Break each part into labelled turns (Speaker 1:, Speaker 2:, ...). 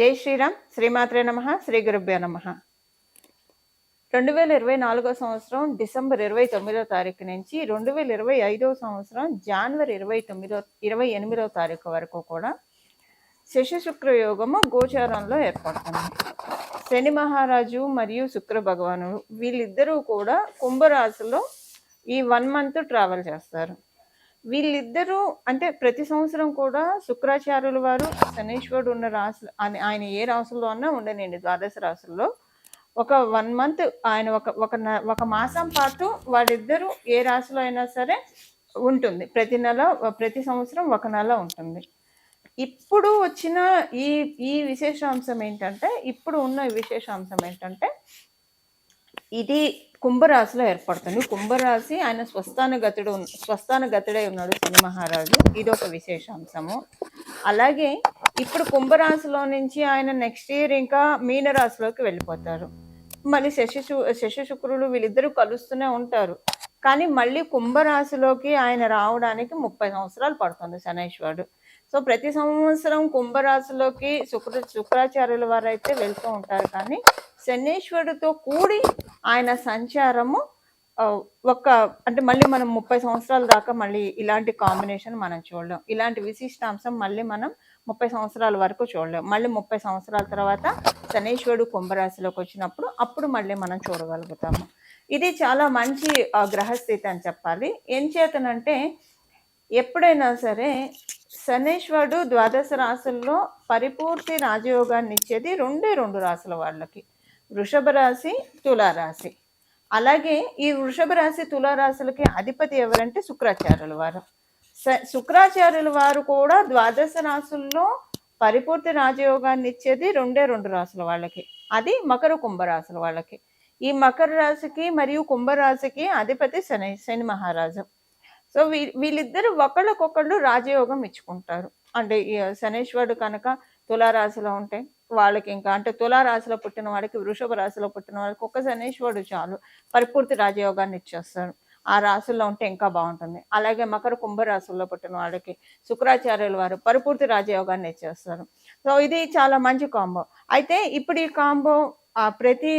Speaker 1: జై శ్రీరామ్. శ్రీమాత్రే నమః. శ్రీ గురుభ్యో నమః. 2024 సంవత్సరం డిసెంబర్ 29వ తారీఖు నుంచి 2025 సంవత్సరం జనవరి 28వ తారీఖు వరకు కూడా శశి శుక్ర యోగము గోచారంలో ఏర్పడుతుంది. శని మహారాజు మరియు శుక్ర భగవానుడు వీళ్ళిద్దరూ కూడా కుంభరాశిలో ఈ 1 మంత్ ట్రావెల్ చేస్తారు. వీళ్ళిద్దరూ అంటే ప్రతి సంవత్సరం కూడా శుక్రాచార్యుల వారు శనీశ్వరుడు ఉన్న రాశులు ఆయన ఏ రాశుల్లో అన్నా ఉండనండి, ద్వాదశ రాశుల్లో ఒక 1 మంత్ ఆయన ఒక మాసం పాటు వాళ్ళిద్దరూ ఏ రాశిలో అయినా సరే ఉంటుంది. ప్రతి సంవత్సరం ఒక నెల ఉంటుంది. ఇప్పుడు వచ్చిన ఈ విశేషాంశం ఏంటంటే ఇది కుంభరాశిలో ఏర్పడుతుంది. కుంభరాశి ఆయన స్వస్థాన గతుడై ఉన్నాడు శని మహారాజు. ఇది ఒక విశేషాంశము. అలాగే ఇప్పుడు కుంభరాశిలో నుంచి ఆయన నెక్స్ట్ ఇయర్ ఇంకా మీనరాశిలోకి వెళ్ళిపోతారు. మళ్ళీ శశి శుక్రుడు వీళ్ళిద్దరూ కలుస్తూనే ఉంటారు. కానీ మళ్ళీ కుంభరాశిలోకి ఆయన రావడానికి 30 సంవత్సరాలు పడుతుంది శనైశ్వరుడు. సో ప్రతి సంవత్సరం కుంభరాశిలోకి శుక్రాచార్యుల వారు అయితే వెళ్తూ ఉంటారు. కానీ శనీశ్వరుడితో కూడి ఆయన సంచారము అంటే మళ్ళీ మనం 30 సంవత్సరాల దాకా మళ్ళీ ఇలాంటి కాంబినేషన్ మనం చూడలేం. ఇలాంటి విశిష్టాంశం మళ్ళీ మనం 30 సంవత్సరాల వరకు చూడలేం. మళ్ళీ 30 సంవత్సరాల తర్వాత శనీశ్వరుడు కుంభరాశిలోకి వచ్చినప్పుడు అప్పుడు మళ్ళీ మనం చూడగలుగుతాము. ఇది చాలా మంచి గ్రహస్థితి అని చెప్పాలి. ఏం చేతనంటే ఎప్పుడైనా సరే శనీశ్వరుడు ద్వాదశ రాశుల్లో పరిపూర్తి రాజయోగాన్ని ఇచ్చేది రెండు రాశుల వాళ్ళకి, వృషభ రాశి, తులారాశి. అలాగే ఈ వృషభ రాశి తులారాశులకి అధిపతి ఎవరంటే శుక్రాచార్యుల వారు. శుక్రాచార్యుల వారు కూడా ద్వాదశ రాశుల్లో పరిపూర్తి రాజయోగాన్ని ఇచ్చేది రెండు రాశుల వాళ్ళకి, అది మకర కుంభరాశుల వాళ్ళకి. ఈ మకర రాశికి మరియు కుంభరాశికి అధిపతి శని మహారాజు. సో వీళ్ళిద్దరు ఒకళ్ళకొకళ్ళు రాజయోగం ఇచ్చుకుంటారు. అంటే శనీశ్వరుడు కనుక తులారాశిలో ఉంటే వాళ్ళకి ఇంకా అంటే తులారాశిలో పుట్టిన వాడికి, వృషభ రాశిలో పుట్టిన వాడికి ఒక్క శనీశ్వరుడు చాలు పరిపూర్తి రాజయోగాన్ని ఇచ్చేస్తారు. ఆ రాశుల్లో ఉంటే ఇంకా బాగుంటుంది. అలాగే మకర కుంభరాశుల్లో పుట్టిన వాడికి శుక్రాచార్యుల వారు పరిపూర్తి రాజయోగాన్ని ఇచ్చేస్తారు. సో ఇది చాలా మంచి కాంబో. అయితే ఇప్పుడు ఈ కాంబో ప్రతి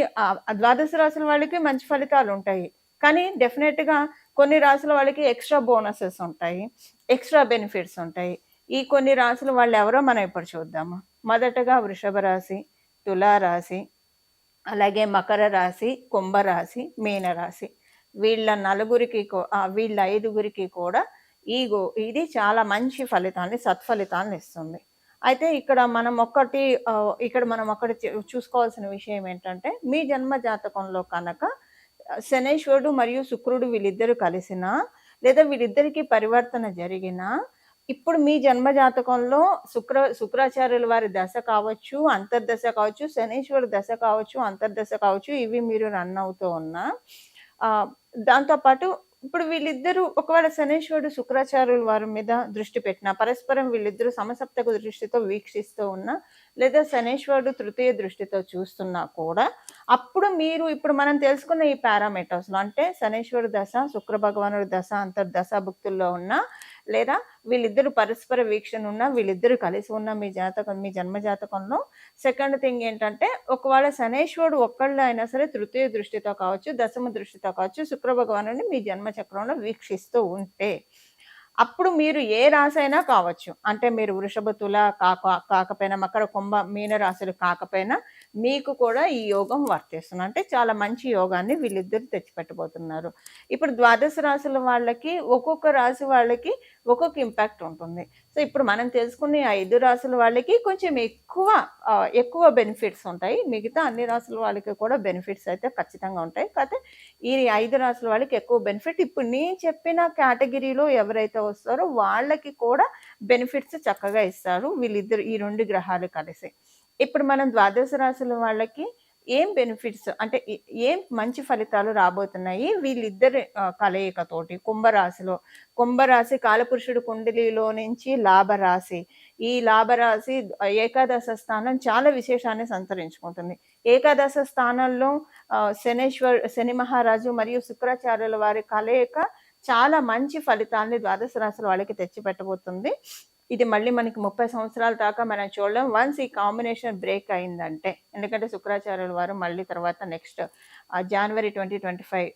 Speaker 1: ద్వాదశ రాశుల వాళ్ళకి మంచి ఫలితాలు ఉంటాయి. కానీ డెఫినెట్గా కొన్ని రాశుల వాళ్ళకి ఎక్స్ట్రా బోనసెస్ ఉంటాయి, ఎక్స్ట్రా బెనిఫిట్స్ ఉంటాయి. ఈ కొన్ని రాశుల వాళ్ళు ఎవరో మనం ఇప్పుడు చూద్దాము. మొదటగా వృషభ రాశి, తులారాశి, అలాగే మకర రాశి, కుంభరాశి, మీనరాశి. వీళ్ళ 5గురికి కూడా ఇది చాలా మంచి ఫలితాన్ని, సత్ఫలితాన్ని ఇస్తుంది. అయితే ఇక్కడ మనం ఒకటి చూసుకోవాల్సిన విషయం ఏంటంటే మీ జన్మ జాతకంలో కనుక శనీశ్వరుడు మరియు శుక్రుడు వీళ్ళిద్దరు కలిసినా లేదా వీళ్ళిద్దరికి పరివర్తన జరిగినా ఇప్పుడు మీ జన్మ జాతకంలో శుక్రాచార్యుల వారి దశ కావచ్చు, అంతర్దశ కావచ్చు, శనీశ్వరు దశ కావచ్చు, అంతర్దశ కావచ్చు, ఇవి మీరు రన్ అవుతూ ఉన్నా దాంతోపాటు ఇప్పుడు వీళ్ళిద్దరూ ఒకవేళ శనీశ్వరుడు శుక్రాచార్యుల వారి మీద దృష్టి పెట్టినా, పరస్పరం వీళ్ళిద్దరూ సమసప్తక దృష్టితో వీక్షిస్తూ ఉన్నా లేదా శనీశ్వరుడు తృతీయ దృష్టితో చూస్తున్నా కూడా అప్పుడు ఇప్పుడు మనం తెలుసుకున్న ఈ పారామీటర్స్లో అంటే శనీశ్వరుడు దశ, శుక్ర భగవానుడి దశ, అంతర్దశ భుక్తుల్లో ఉన్నా లేదా వీళ్ళిద్దరు పరస్పర వీక్షణ ఉన్నా, వీళ్ళిద్దరు కలిసి ఉన్న మీ జన్మ జాతకంలో సెకండ్ థింగ్ ఏంటంటే ఒకవేళ శనీశ్వరుడు ఒక్కళ్ళు అయినా సరే తృతీయ దృష్టితో కావచ్చు, దశమ దృష్టితో కావచ్చు శుక్ర భగవానుడిని మీ జన్మ చక్రంలో వీక్షిస్తూ ఉంటే అప్పుడు మీరు ఏ రాశి అయినా కావచ్చు, అంటే మీరు వృషభ, తుల కాకపోయినా, మకర, కుంభ, మీన రాశులు కాకపోయినా మీకు కూడా ఈ యోగం వర్తిస్తుంది. అంటే చాలా మంచి యోగాన్ని వీళ్ళిద్దరు తెచ్చిపెట్టబోతున్నారు. ఇప్పుడు ద్వాదశ రాశుల వాళ్ళకి ఒక్కొక్క రాశి వాళ్ళకి ఒక్కొక్క ఇంపాక్ట్ ఉంటుంది. సో ఇప్పుడు మనం తెలుసుకునే 5 రాశుల వాళ్ళకి కొంచెం ఎక్కువ బెనిఫిట్స్ ఉంటాయి. మిగతా అన్ని రాశుల వాళ్ళకి కూడా బెనిఫిట్స్ అయితే ఖచ్చితంగా ఉంటాయి. కాకపోతే ఈ 5 రాశుల వాళ్ళకి ఎక్కువ బెనిఫిట్. ఇప్పుడు నేను చెప్పిన కేటగిరీలో ఎవరైతే వస్తారో వాళ్ళకి కూడా బెనిఫిట్స్ చక్కగా ఇస్తారు వీళ్ళిద్దరు, ఈ 2 గ్రహాలు కలిసి. ఇప్పుడు మనం ద్వాదశ రాశుల వాళ్ళకి ఏం బెనిఫిట్స్ అంటే ఏం మంచి ఫలితాలు రాబోతున్నాయి వీళ్ళిద్దరి కలయికతోటి. కుంభరాశి కాలపురుషుడు కుండలిలో నుంచి లాభరాశి. ఈ లాభరాశి ఏకాదశ స్థానం చాలా విశేషాన్ని సంతరించుకుంటుంది. ఏకాదశ స్థానంలో శని మహారాజు మరియు శుక్రాచార్యుల వారి కలయిక చాలా మంచి ఫలితాన్ని ద్వాదశ రాశుల వాళ్ళకి తెచ్చిపెట్టబోతుంది. ఇది మళ్ళీ మనకి 30 సంవత్సరాల దాకా మనం చూడలేం. వన్స్ ఈ కాంబినేషన్ బ్రేక్ అయిందంటే, ఎందుకంటే శుక్రాచార్యుల వారు మళ్ళీ తర్వాత నెక్స్ట్ జనవరి 2025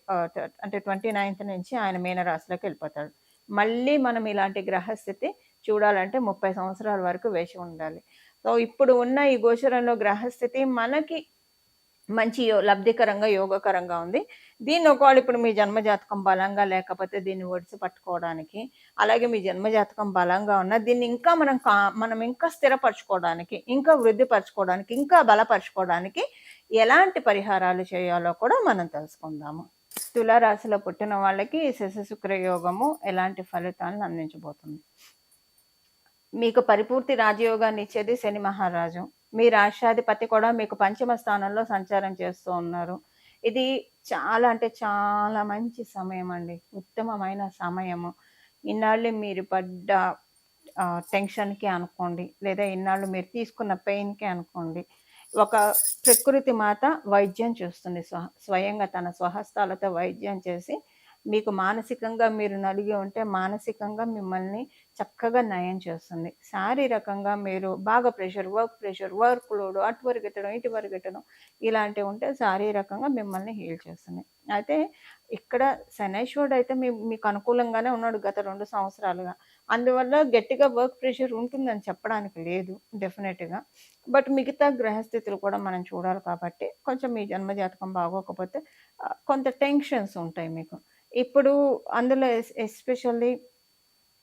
Speaker 1: అంటే 29థ్ నుంచి ఆయన మీనరాశిలోకెళ్ళిపోతాడు. మళ్ళీ మనం ఇలాంటి గ్రహస్థితి చూడాలంటే 30 సంవత్సరాల వరకు వేచి ఉండాలి. సో, ఇప్పుడు ఉన్న ఈ గోచరంలో గ్రహస్థితి మనకి మంచి లబ్ధికరంగా, యోగకరంగా ఉంది. దీన్ని ఒకవేళ ఇప్పుడు మీ జన్మజాతకం బలంగా లేకపోతే దీన్ని ఒడిసి పట్టుకోవడానికి, అలాగే మీ జన్మజాతకం బలంగా ఉన్నా దీన్ని ఇంకా మనం ఇంకా స్థిరపరచుకోవడానికి, ఇంకా వృద్ధిపరచుకోవడానికి, ఇంకా బలపరచుకోవడానికి ఎలాంటి పరిహారాలు చేయాలో కూడా మనం తెలుసుకుందాము. తులారాశిలో పుట్టిన వాళ్ళకి శశశుక్ర యోగము ఎలాంటి ఫలితాలను అందించబోతుంది. మీకు పరిపూర్తి రాజయోగాన్ని ఇచ్చేది శని మహారాజు. మీ రాష్ట్రాధిపతి కూడా మీకు పంచమ స్థానంలో సంచారం చేస్తూ ఉన్నారు. ఇది చాలా అంటే చాలా మంచి సమయం అండి. ఉత్తమమైన సమయము. ఇన్నాళ్ళు మీరు పడ్డ టెన్షన్‌కి అనుకోండి, లేదా ఇన్నాళ్ళు మీరు తీసుకున్న పెయిన్‌కి అనుకోండి. ఒక ప్రకృతి మాత వైద్యం చూస్తుంది. స్వయంగా తన స్వహస్తాలతో వైద్యం చేసి మీకు మానసికంగా మీరు నలిగి ఉంటే మానసికంగా మిమ్మల్ని చక్కగా నయం చేస్తుంది. శారీరకంగా మీరు బాగా వర్క్ లోడ్ అటు పరిగెత్తడం, ఇటు పరిగెత్తడం ఇలాంటివి ఉంటే శారీరకంగా మిమ్మల్ని హీల్ చేస్తుంది. అయితే ఇక్కడ శనైశ్వరుడు అయితే మీకు అనుకూలంగానే ఉన్నాడు గత 2 సంవత్సరాలుగా. అందువల్ల గట్టిగా వర్క్ ప్రెషర్ ఉంటుందని చెప్పడానికి లేదు డెఫినెట్‌గా. బట్ మిగతా గ్రహస్థితులు కూడా మనం చూడాలి కాబట్టి కొంచెం మీ జన్మజాతకం బాగోకపోతే కొంత టెన్షన్స్ ఉంటాయి మీకు. ఇప్పుడు అందులో ఎస్పెషల్లీ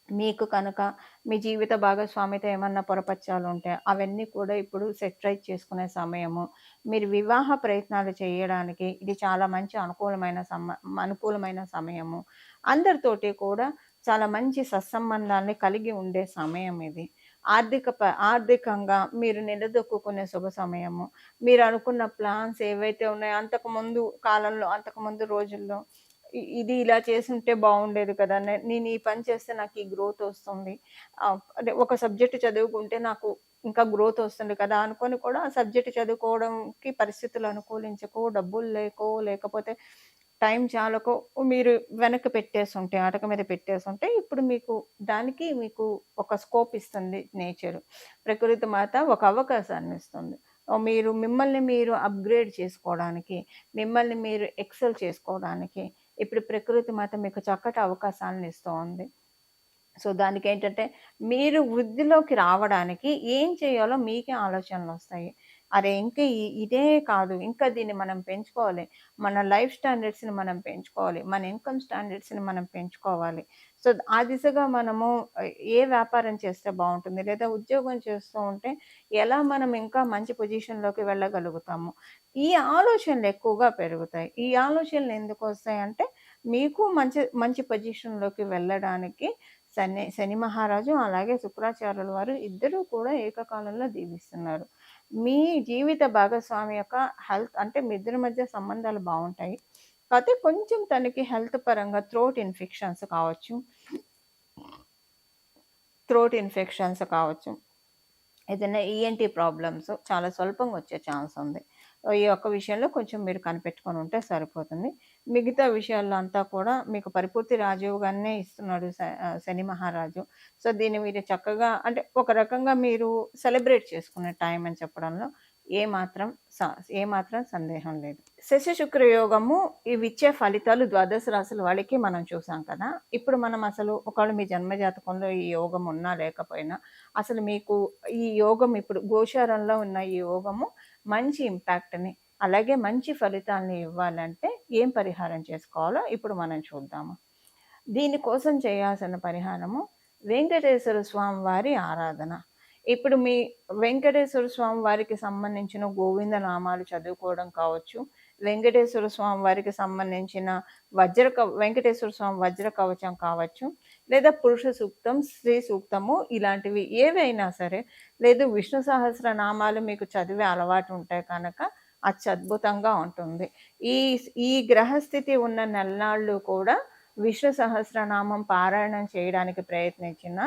Speaker 1: మీకు కనుక మీ జీవిత భాగస్వామితో ఏమన్నా పొరపచ్చాలు ఉంటే అవన్నీ కూడా ఇప్పుడు సెటిరైజ్ చేసుకునే సమయము. మీరు వివాహ ప్రయత్నాలు చేయడానికి ఇది చాలా మంచి అనుకూలమైన సమయము. అందరితోటి కూడా చాలా మంచి సత్సంబంధాన్ని కలిగి ఉండే సమయం ఇది. ఆర్థికంగా మీరు నిలదొక్కుకునే శుభ సమయము. మీరు అనుకున్న ప్లాన్స్ ఏవైతే ఉన్నాయో అంతకుముందు రోజుల్లో ఇది ఇలా చేసుంటే బాగుండేది కదా! నేను ఈ పని చేస్తే నాకు ఈ గ్రోత్ వస్తుంది. అంటే ఒక సబ్జెక్ట్ చదువుకుంటే నాకు ఇంకా గ్రోత్ వస్తుంది కదా! అనుకోని కూడా ఆ సబ్జెక్ట్ చదువుకోవడంకి పరిస్థితులు అనుకూలించకో, డబ్బులు లేకపోతే టైం చాలకో మీరు వెనక్కి పెట్టేసుంటే, అటక మీద పెట్టేసుంటే ఇప్పుడు మీకు ఒక స్కోప్ ఇస్తుంది నేచరు. ప్రకృతి మాత ఒక అవకాశాన్ని ఇస్తుంది. మిమ్మల్ని మీరు అప్‌గ్రేడ్ చేసుకోవడానికి, మిమ్మల్ని మీరు ఎక్సెల్ చేసుకోవడానికి ఇప్పుడు ప్రకృతి మాత మీకు చక్కటి అవకాశాలను ఇస్తూ ఉంది. సో, దానికేంటంటే మీరు వృద్ధిలోకి రావడానికి ఏం చేయాలో మీకే ఆలోచనలొస్తాయి. అరే! ఇంకా ఇదే కాదు, ఇంకా దీన్ని మనం పెంచుకోవాలి. మన లైఫ్ స్టాండర్డ్స్‌ని మనం పెంచుకోవాలి. మన ఇన్‌కమ్ స్టాండర్డ్స్‌ని మనం పెంచుకోవాలి. సో, ఆ దిశగా మనము ఏ వ్యాపారం చేస్తే బావుంటుంది? లేదా ఉద్యోగం చేస్తూ ఉంటే ఎలా మనం ఇంకా మంచి పొజిషన్‌లోకి వెళ్ళగలుగుతాము? ఈ ఆలోచనలు ఎక్కువగా పెరుగుతాయి. ఈ ఆలోచనలు ఎందుకొస్తాయంటే మీకు మంచి మంచి పొజిషన్‌లోకి వెళ్ళడానికి శని మహారాజు అలాగే శుక్రాచార్యుల వారు ఇద్దరూ కూడా ఏకకాలంలో దీవిస్తున్నారు. మీ జీవిత భాగస్వామి యొక్క హెల్త్ అంటే మీ ఇద్దరి మధ్య సంబంధాలు బావుంటాయి. కాకపోతే కొంచెం తనకి హెల్త్ పరంగా థ్రోట్ ఇన్ఫెక్షన్స్ కావచ్చు. ఏదైనా ఈఎన్‌టీ ప్రాబ్లమ్స్ చాలా స్వల్పంగా వచ్చే ఛాన్స్ ఉంది. ఈ ఒక్క విషయంలో కొంచెం మీరు కనిపెట్టుకొని ఉంటే సరిపోతుంది. మిగతా విషయాల్లో అంతా కూడా మీకు పరిపూర్తి రాజయోగాన్నే ఇస్తున్నాడు శని మహారాజు. సో, దీన్ని మీరు చక్కగా అంటే ఒక రకంగా మీరు సెలబ్రేట్ చేసుకునే టైం అని చెప్పడంలో ఏమాత్రం సందేహం లేదు. శశి శుక్ర యోగము ఇవిచ్చే ఫలితాలు ద్వాదశ రాశుల వాళ్ళకి మనం చూసాం కదా! ఇప్పుడు మనం అసలు ఒకవేళ మీ జన్మజాతకంలో ఈ యోగం ఉన్నా లేకపోయినా అసలు మీకు ఈ యోగం ఇప్పుడు గోచారంలో ఉన్న ఈ యోగము మంచి ఇంపాక్ట్‌ని అలాగే మంచి ఫలితాల్ని ఇవ్వాలంటే ఏం పరిహారం చేసుకోవాలో ఇప్పుడు మనం చూద్దాము. దీనికోసం చేయాల్సిన పరిహారము వెంకటేశ్వర స్వామి వారి ఆరాధన. ఇప్పుడు మీ వెంకటేశ్వర స్వామి వారికి సంబంధించిన గోవింద నామాలు చదువుకోవడం కావచ్చు, వెంకటేశ్వర స్వామి వారికి సంబంధించిన వెంకటేశ్వర స్వామి వజ్ర కవచం కావచ్చు, లేదా పురుష సూక్తం, స్త్రీ సూక్తము ఇలాంటివి ఏవైనా సరే, లేదు విష్ణు సహస్ర నామాలు మీకు చదివే అలవాటు ఉంటే కనుక అత్యద్భుతంగా ఉంటుంది. ఈ గ్రహస్థితి ఉన్న నెలనాళ్ళు కూడా విష్ణు సహస్రనామం పారాయణం చేయడానికి ప్రయత్నించిన,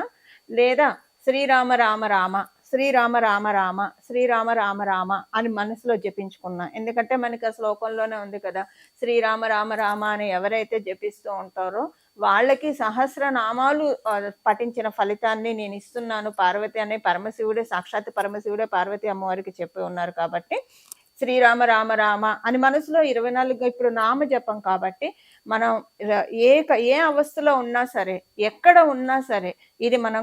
Speaker 1: లేదా శ్రీరామ రామ రామ శ్రీరామ రామ రామ శ్రీరామ రామ రామ అని మనసులో జపించుకున్నా. ఎందుకంటే మనకి ఆ శ్లోకంలోనే ఉంది కదా, శ్రీరామ రామ రామ అని ఎవరైతే జపిస్తూ ఉంటారో వాళ్ళకి సహస్రనామాలు పఠించిన ఫలితాన్ని నేను ఇస్తున్నాను పార్వతి అనే పరమశివుడే, సాక్షాత్ పరమశివుడే పార్వతి అమ్మవారికి చెప్పి ఉన్నారు కాబట్టి శ్రీరామ రామ రామ అని మనసులో 24 ఇప్పుడు నామ జపం కాబట్టి మనం ఏ అవస్థలో ఉన్నా సరే, ఎక్కడ ఉన్నా సరే ఇది మనం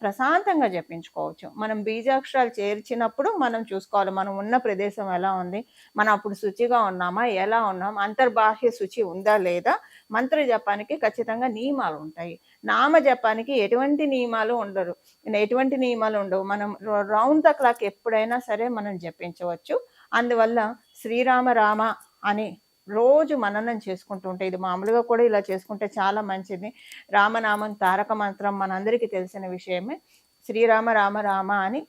Speaker 1: ప్రశాంతంగా జపించుకోవచ్చు. మనం బీజాక్షరాలు చేర్చినప్పుడు మనం చూసుకోవాలి. మనం ఉన్న ప్రదేశం ఎలా ఉంది? మనం అప్పుడు శుచిగా ఉన్నామా? ఎలా ఉన్నాం? అంతర్బాహ్య శుచి ఉందా లేదా? మంత్ర జపానికి ఖచ్చితంగా నియమాలు ఉంటాయి. నామ జపానికి ఎటువంటి నియమాలు ఉండరు. ఎటువంటి నియమాలు ఉండవు. మనం రౌండ్ ద క్లాక్ ఎప్పుడైనా సరే మనం జపించవచ్చు. అందువల్ల శ్రీరామ రామ అని రోజు మననం చేసుకుంటూ ఉంటే, ఇది మామూలుగా కూడా ఇలా చేసుకుంటే చాలా మంచిది. రామనామం తారక మంత్రం మనందరికీ తెలిసిన విషయమే. శ్రీరామ రామ రామ అని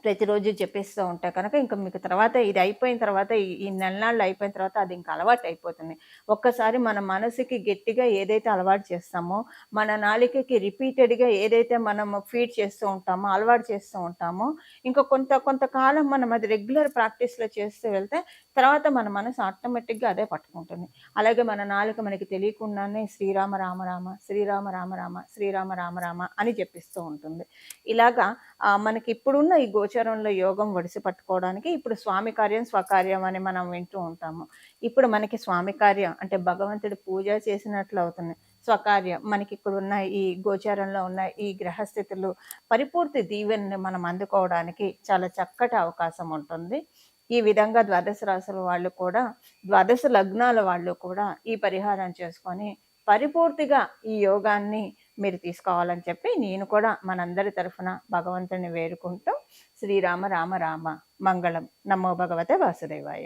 Speaker 1: ప్రతిరోజు చెప్పేస్తూ ఉంటా కనుక ఇంకా మీకు తర్వాత ఇది అయిపోయిన తర్వాత ఈ నెలనాళ్ళు అయిపోయిన తర్వాత అది ఇంకా అలవాటు అయిపోతుంది. ఒక్కసారి మన మనసుకి గట్టిగా ఏదైతే అలవాటు చేస్తామో, మన నాలికకి రిపీటెడ్గా ఏదైతే మనం ఫీడ్ చేస్తూ ఉంటామో, అలవాటు చేస్తూ ఉంటామో, ఇంకా కొంతకాలం మనం అది రెగ్యులర్ ప్రాక్టీస్లో చేస్తూ వెళ్తే తర్వాత మన మనసు ఆటోమేటిక్గా అదే పట్టుకుంటుంది. అలాగే మన నాలుక మనకి తెలియకుండానే శ్రీరామ రామ రామ, శ్రీరామ రామ రామ, శ్రీరామ రామ రామ అని చెప్పిస్తూ ఉంటుంది. ఇలాగా మనకి ఇప్పుడున్న ఈ గోచరంలో యోగం ఒడిసి పట్టుకోవడానికి ఇప్పుడు స్వామి కార్యం స్వకార్యం అని మనం వింటూ ఉంటాము. ఇప్పుడు మనకి స్వామి కార్యం అంటే భగవంతుడి పూజ చేసినట్లు అవుతుంది. స్వకార్యం మనకి ఇక్కడ ఉన్న ఈ గోచారంలో ఉన్న ఈ గ్రహస్థితులు పరిపూర్తి దీవెనని మనం అందుకోవడానికి చాలా చక్కటి అవకాశం ఉంటుంది. ఈ విధంగా ద్వాదశ రాశుల వాళ్ళు కూడా, ద్వాదశ లగ్నాల వాళ్ళు కూడా ఈ పరిహారం చేసుకొని పరిపూర్తిగా ఈ యోగాన్ని మీరు తీసుకోవాలని చెప్పి నేను కూడా మనందరి తరఫున భగవంతుని వేడుకుంటూ శ్రీరామ రామ రామ మంగళం. నమో భగవతే వాసుదేవాయ.